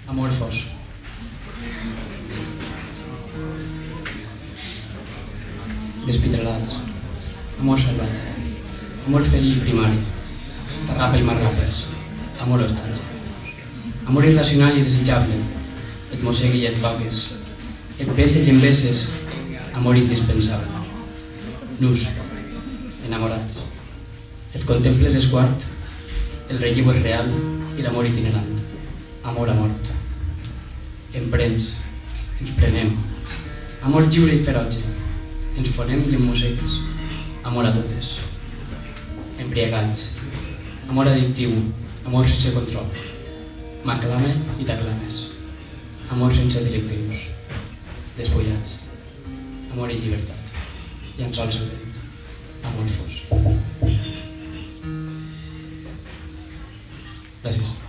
amorfos. Despitrelats, amor salvatge, amor ferí i primari, t'arrapa i m'arrapes, amor hostatge. Amor irracional i desitjable, et mossegui i et toques, et beses i em beses, amor indispensable. Nus, enamorats, et contemple l'esguard, el relleu és real i l'amor itinerant, amor a mort. Em prens, ens prenem, amor lliure i ferotge, ens fonem i em mossegues, amor a totes. Embriagats, amor addictiu, amor sense control, m'aclame i t'aclames, amor sense directius, despullats, amor i llibertat, llençols al vent, amor fos. Gràcies.